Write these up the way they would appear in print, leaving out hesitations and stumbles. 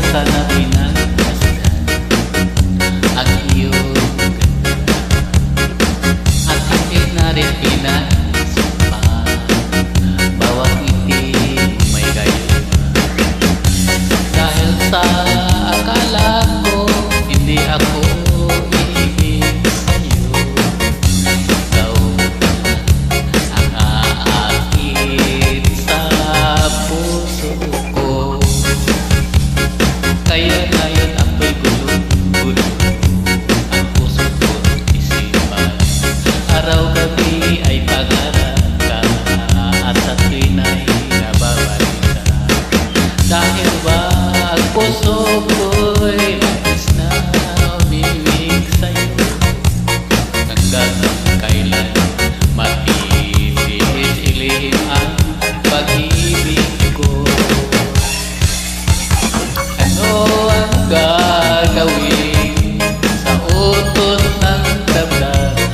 sana pinagmasdan ang iyong ganda at hindi na rin pinasumpa bawat ngiti may gayuma. Dahil sa akala ko hindi ako iibig sa'yo, ikaw ang aakit sa puso ko. Kaya ngayon ako'y gulong-gulong ang puso ko't isipan. Araw-gabi ay pangarap ka at sa tuwin ay nababalita. Dahil ba ang puso ko'y labis na umibig sa'yo, hanggang kailan matitis ilihim ang pag-ibig ko. Ano ang gagawin sa utot ng damdamin?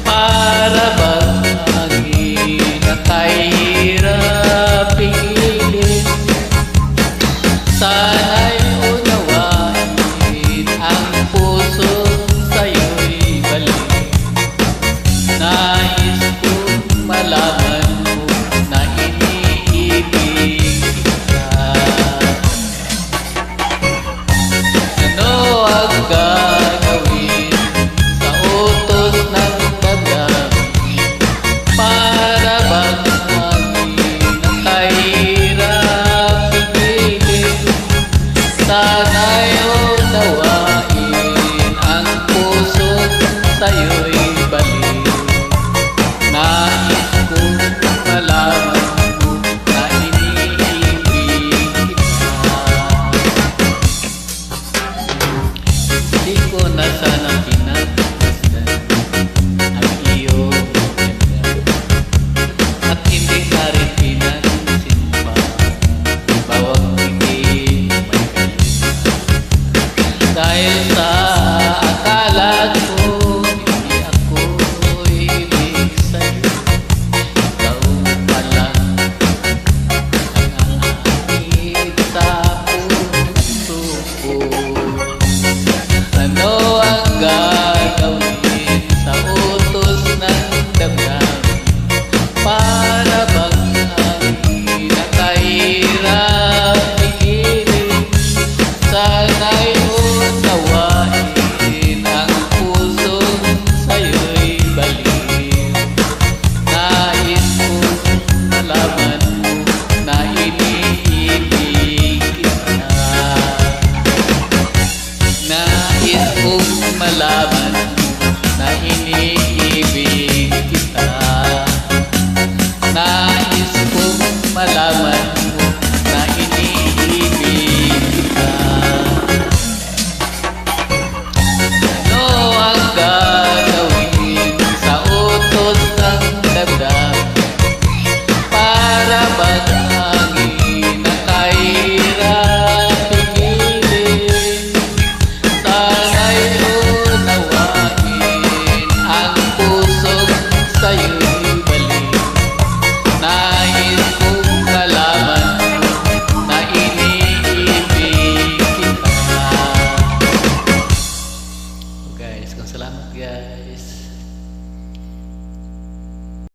Para bang hangin na kahirap pigilin? Sana'y unawain ang puso sa'yo'y balik. Nais kong malaman mo na iniibig kita. Ano ang gagawin sa utos ng damdamin? Para bang hangin na kahirap pigilin? Sana'y unawain ang puso sa'yo'y balik. Nais kong malaman mo na iniibig kita. Di ko na sana pinagmasdan ang iyong ganda at hindi na rin pinagsimpa bawat ngiti may gayuma. Dahil sa akala ko hindi ako ibig sa'yo, ikaw pala ang aakit sa puso ko. Ano ang gagawin sa utos ng damdamin? Para bang hangin na kahirap pigilin? Sana'y unawain ang puso sa'yo'y balik. Nais kong malaman mo na iniibig kita. Nais kong malaman na iniibig kita. Nais kong malaman mo na iniibig kita. Ano ang gagawin sa utos ng damdamin? Para bang hangin na kahirap pigilin? Sana'y unawain ang puso sa'yo'y balik. Nais kong malaman mo na iniibig kita. Guys, salamat guys.